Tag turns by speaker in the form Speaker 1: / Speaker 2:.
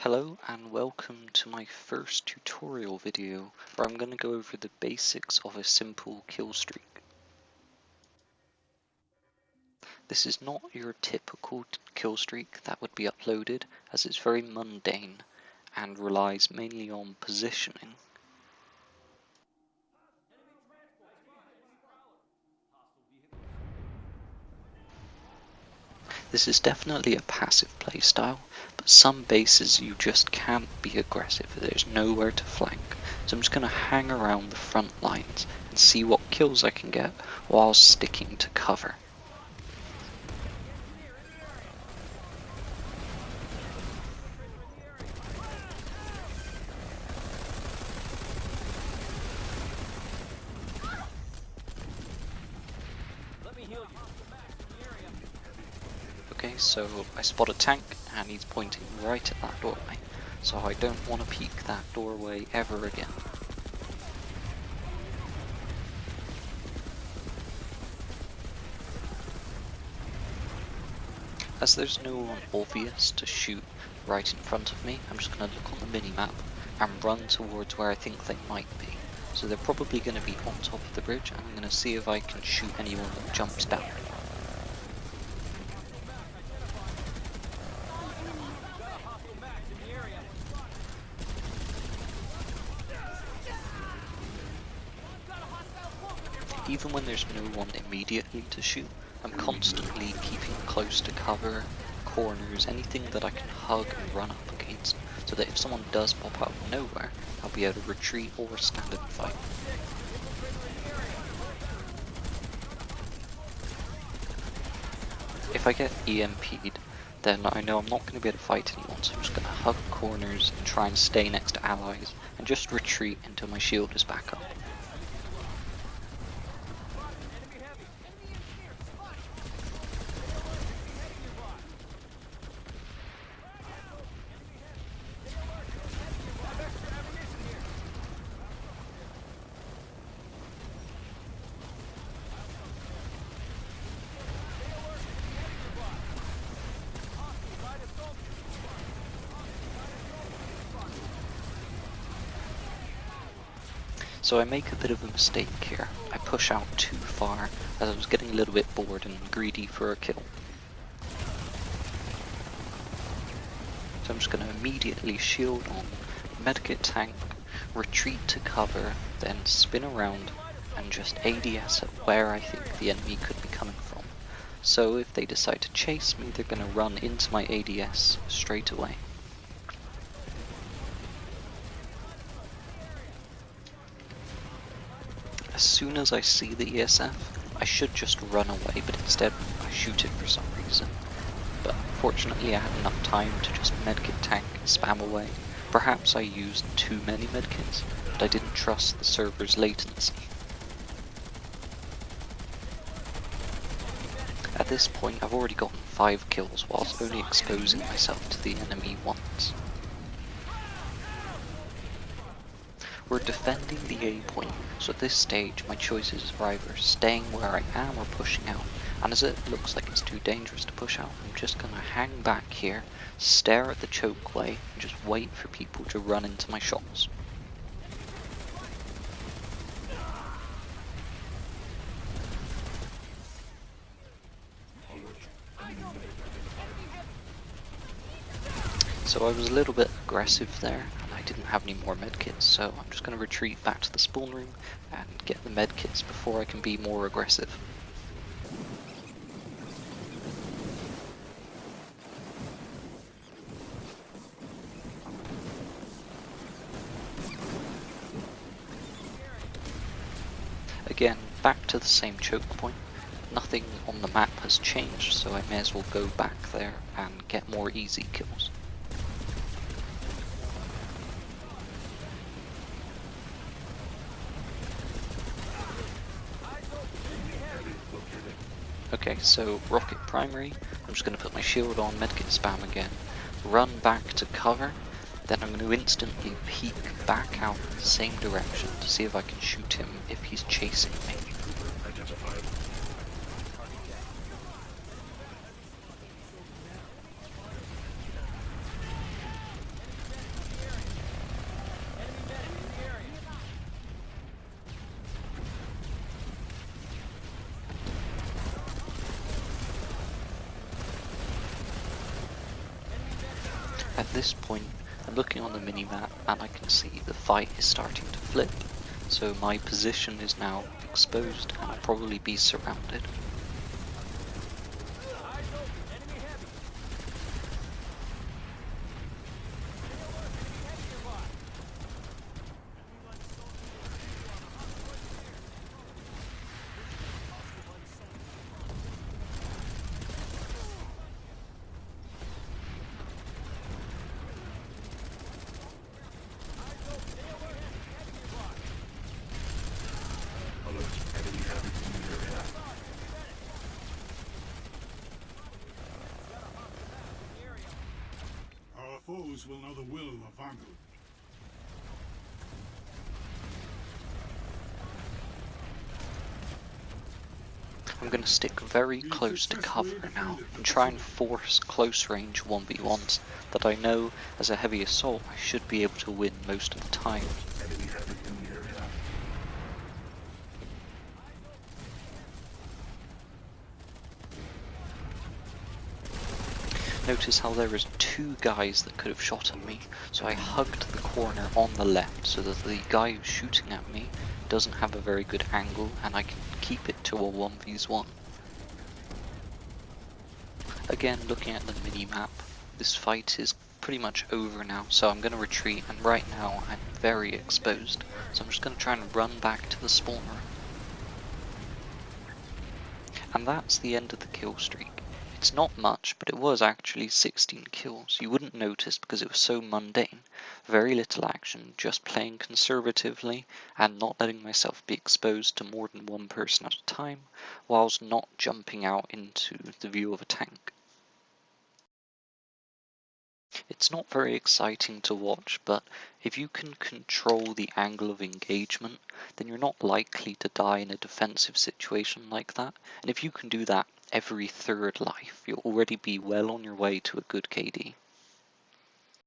Speaker 1: Hello and welcome to my first tutorial video where I'm going to go over the basics of a simple kill streak. This is not your typical kill streak that would be uploaded, as it's very mundane and relies mainly on positioning. This is definitely a passive playstyle, but some bases you just can't be aggressive, there's nowhere to flank. So I'm just going to hang around the front lines and see what kills I can get while sticking to cover. Okay, so I spot a tank and he's pointing right at that doorway, so I don't want to peek that doorway ever again. As there's no one obvious to shoot right in front of me, I'm just going to look on the minimap and run towards where I think they might be. So they're probably going to be on top of the bridge, and I'm going to see if I can shoot anyone that jumps down. Even when there's no one immediately to shoot, I'm constantly keeping close to cover, corners, anything that I can hug and run up against, so that if someone does pop out of nowhere, I'll be able to retreat or stand and fight. If I get EMP'd, then I know I'm not going to be able to fight anyone, so I'm just going to hug corners and try and stay next to allies, and just retreat until my shield is back up. So I make a bit of a mistake here. I push out too far, as I was getting a little bit bored and greedy for a kill. So I'm just going to immediately shield on, medkit tank, retreat to cover, then spin around and just ADS at where I think the enemy could be coming from. So if they decide to chase me, they're going to run into my ADS straight away. As soon as I see the ESF, I should just run away, but instead I shoot it for some reason. But fortunately I had enough time to just medkit tank and spam away. Perhaps I used too many medkits, but I didn't trust the server's latency. At this point I've already gotten 5 kills whilst only exposing myself to the enemy once. We're defending the A point, so at this stage my choices are either staying where I am or pushing out, and as it looks like it's too dangerous to push out, I'm just going to hang back here, stare at the chokeway, and just wait for people to run into my shots. So I was a little bit aggressive there, and I didn't have any more medkits, so I'm just going to retreat back to the spawn room and get the medkits before I can be more aggressive. Again, back to the same choke point. Nothing on the map has changed, so I may as well go back there and get more easy kills. Okay, so rocket primary, I'm just going to put my shield on, medkit spam again, run back to cover, then I'm going to instantly peek back out in the same direction to see if I can shoot him if he's chasing me. at this point, I'm looking on the minimap and I can see the fight is starting to flip. So my position is now exposed and I'll probably be surrounded.
Speaker 2: Our foes will know the will of Vangu.
Speaker 1: I'm going to stick very close to cover now and try and force close range 1v1s that I know as a heavy assault I should be able to win most of the time. Notice how there is two guys that could have shot at me, so I hugged the corner on the left so that the guy who's shooting at me doesn't have a very good angle and I can keep it to a 1v1. Again, looking at the mini-map, this fight is pretty much over now, so I'm going to retreat, and right now I'm very exposed, so I'm just going to try and run back to the spawn room. And that's the end of the kill streak. It's not much, but it was actually 16 kills. You wouldn't notice because it was so mundane. Very little action, just playing conservatively and not letting myself be exposed to more than one person at a time, whilst not jumping out into the view of a tank. It's not very exciting to watch, but if you can control the angle of engagement, then you're not likely to die in a defensive situation like that. And if you can do that every third life, you'll already be well on your way to a good KD.